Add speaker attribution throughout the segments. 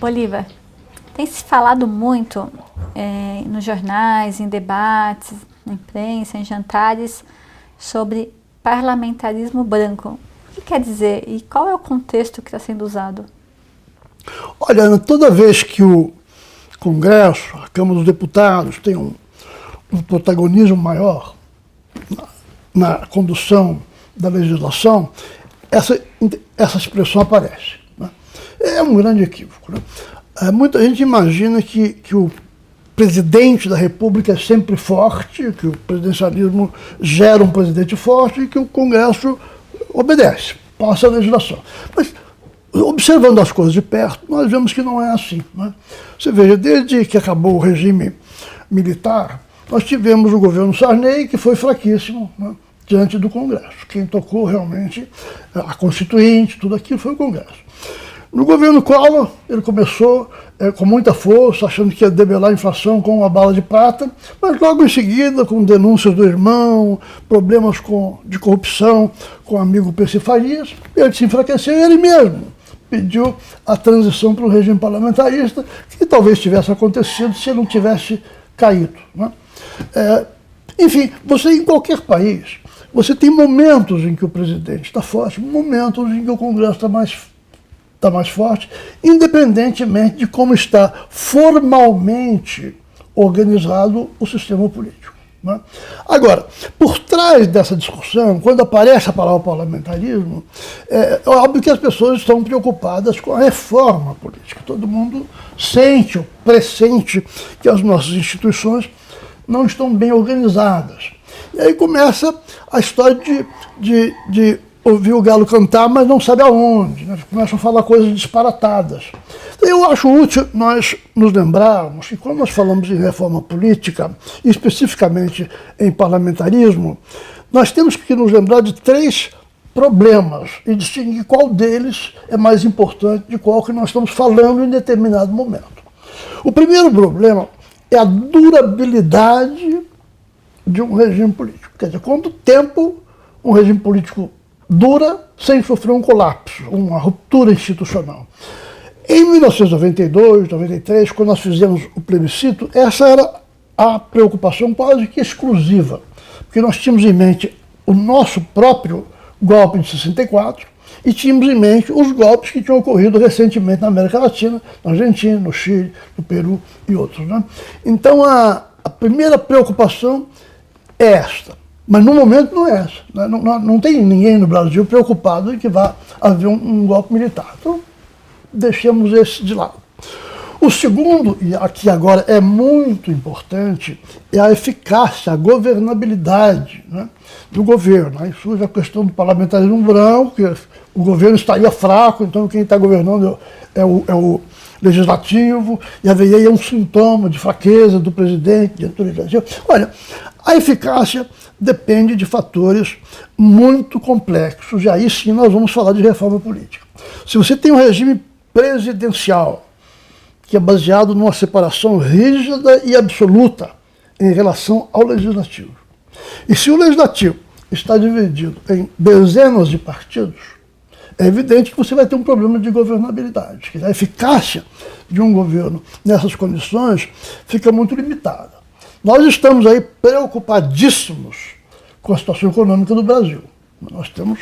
Speaker 1: Bolívar, tem se falado muito nos jornais, em debates, na imprensa, em jantares, sobre parlamentarismo branco. O que quer dizer e qual é o contexto que está sendo usado?
Speaker 2: Olha, toda vez que o Congresso, a Câmara dos Deputados, tem um protagonismo maior na condução da legislação, essa expressão aparece, né? É um grande equívoco, né? Muita gente imagina que o presidente da República é sempre forte, que o presidencialismo gera um presidente forte e que o Congresso obedece, passa a legislação. Mas, observando as coisas de perto, nós vemos que não é assim, né? Você veja, desde que acabou o regime militar, nós tivemos o governo Sarney, que foi fraquíssimo, né, diante do Congresso. Quem tocou realmente a Constituinte, tudo aquilo foi o Congresso. No governo Collor, ele começou com muita força, achando que ia debelar a inflação com uma bala de prata, mas logo em seguida, com denúncias do irmão, problemas de corrupção com o amigo Percy Farias, ele se enfraqueceu e ele mesmo pediu a transição para o regime parlamentarista, que talvez tivesse acontecido se ele não tivesse caído, né? Enfim, você em qualquer país, você tem momentos em que o presidente está forte, momentos em que o Congresso está mais forte, independentemente de como está formalmente organizado o sistema político, né? Agora, por trás dessa discussão, quando aparece a palavra parlamentarismo, é óbvio que as pessoas estão preocupadas com a reforma política. Todo mundo sente ou pressente que as nossas instituições não estão bem organizadas. E aí começa a história de ouvir o galo cantar, mas não sabe aonde, né? Começam a falar coisas disparatadas. Eu acho útil nós nos lembrarmos que quando nós falamos em reforma política, e especificamente em parlamentarismo, nós temos que nos lembrar de 3 problemas e distinguir qual deles é mais importante de qual que nós estamos falando em determinado momento. O primeiro problema é a durabilidade de um regime político. Quer dizer, quanto tempo um regime político dura sem sofrer um colapso, uma ruptura institucional. Em 1992, 93, quando nós fizemos o plebiscito, essa era a preocupação quase que exclusiva, porque nós tínhamos em mente o nosso próprio golpe de 64 e tínhamos em mente os golpes que tinham ocorrido recentemente na América Latina, na Argentina, no Chile, no Peru e outros, né? Então a primeira preocupação é esta. Mas no momento não é essa, né? Não tem ninguém no Brasil preocupado em que vá haver um golpe militar. Então, deixemos esse de lado. O segundo, e aqui agora é muito importante, é a eficácia, a governabilidade, né, do governo. Aí surge a questão do parlamentarismo branco, que o governo estaria fraco, então quem está governando é o legislativo, e haveria um sintoma de fraqueza do presidente, de autoritarismo. Olha, a eficácia depende de fatores muito complexos, e aí sim nós vamos falar de reforma política. Se você tem um regime presidencial, que é baseado numa separação rígida e absoluta em relação ao legislativo, e se o legislativo está dividido em dezenas de partidos, é evidente que você vai ter um problema de governabilidade, que a eficácia de um governo nessas condições fica muito limitada. Nós estamos aí preocupadíssimos com a situação econômica do Brasil. Nós temos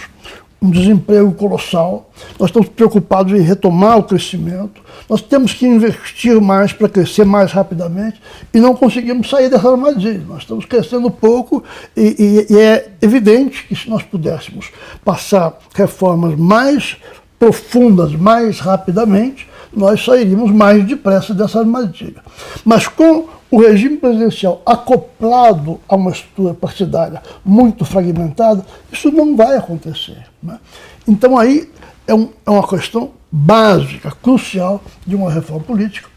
Speaker 2: um desemprego colossal, nós estamos preocupados em retomar o crescimento, nós temos que investir mais para crescer mais rapidamente e não conseguimos sair dessa armadilha. Nós estamos crescendo pouco e é evidente que se nós pudéssemos passar reformas mais profundas mais rapidamente, nós sairíamos mais depressa dessa armadilha. Mas com o regime presidencial acoplado a uma estrutura partidária muito fragmentada, isso não vai acontecer, né? Então aí é uma questão básica, crucial de uma reforma política.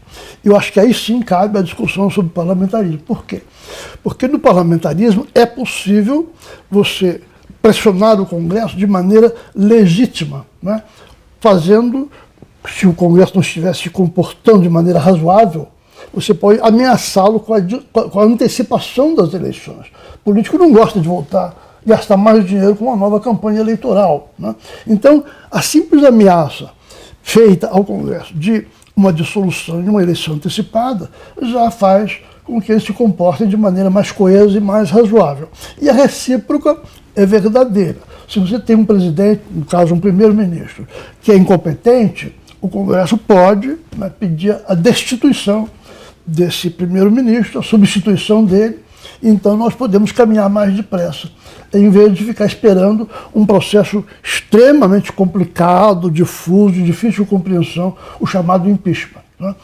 Speaker 2: Eu acho que aí sim cabe a discussão sobre parlamentarismo. Por quê? Porque no parlamentarismo é possível você pressionar o Congresso de maneira legítima, né? Fazendo, se o Congresso não estivesse se comportando de maneira razoável, você pode ameaçá-lo com a antecipação das eleições. O político não gosta de voltar, gastar mais dinheiro com uma nova campanha eleitoral, né? Então, a simples ameaça feita ao Congresso de uma dissolução de uma eleição antecipada já faz com que eles se comportem de maneira mais coesa e mais razoável. E a recíproca é verdadeira. Se você tem um presidente, no caso um primeiro-ministro, que é incompetente, o Congresso pode, né, pedir a destituição desse primeiro-ministro, a substituição dele, então nós podemos caminhar mais depressa, em vez de ficar esperando um processo extremamente complicado, difuso, de difícil compreensão, o chamado impeachment, né?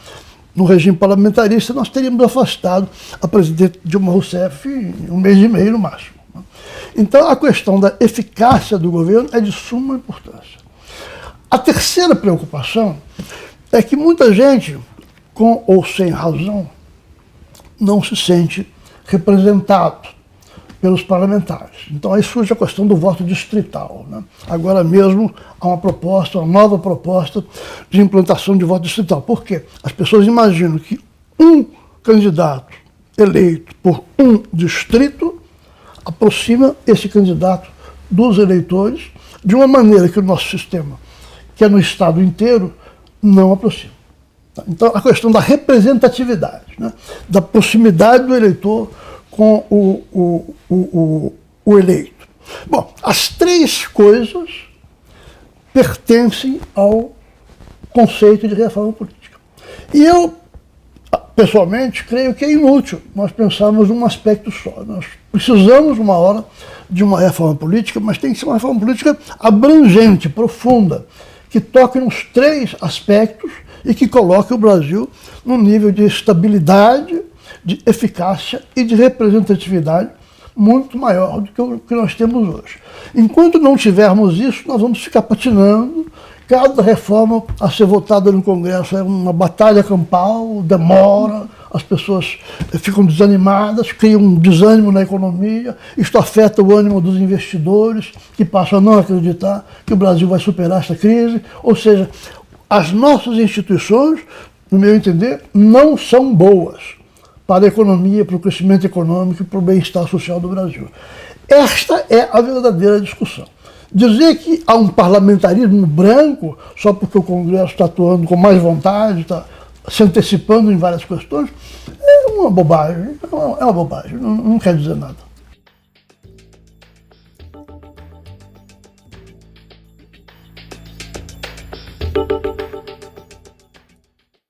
Speaker 2: No regime parlamentarista, nós teríamos afastado a presidente Dilma Rousseff em 1 mês e meio no máximo, né? Então, a questão da eficácia do governo é de suma importância. A terceira preocupação é que muita gente, com ou sem razão, não se sente representado pelos parlamentares. Então aí surge a questão do voto distrital, né? Agora mesmo há uma nova proposta de implantação de voto distrital. Por quê? As pessoas imaginam que um candidato eleito por um distrito aproxima esse candidato dos eleitores de uma maneira que o nosso sistema, que é no estado inteiro, não aproxima. Então, a questão da representatividade, né? Da proximidade do eleitor com o eleito. Bom, as três coisas pertencem ao conceito de reforma política. E eu, pessoalmente, creio que é inútil nós pensarmos num aspecto só. Nós precisamos, uma hora, de uma reforma política, mas tem que ser uma reforma política abrangente, profunda, que toque nos três aspectos e que coloque o Brasil num nível de estabilidade, de eficácia e de representatividade muito maior do que o que nós temos hoje. Enquanto não tivermos isso, nós vamos ficar patinando. Cada reforma a ser votada no Congresso é uma batalha campal, demora, as pessoas ficam desanimadas, criam um desânimo na economia, isto afeta o ânimo dos investidores, que passam a não acreditar que o Brasil vai superar esta crise. Ou seja, as nossas instituições, no meu entender, não são boas para a economia, para o crescimento econômico e para o bem-estar social do Brasil. Esta é a verdadeira discussão. Dizer que há um parlamentarismo branco, só porque o Congresso está atuando com mais vontade, está se antecipando em várias questões, é uma bobagem, não quer dizer nada.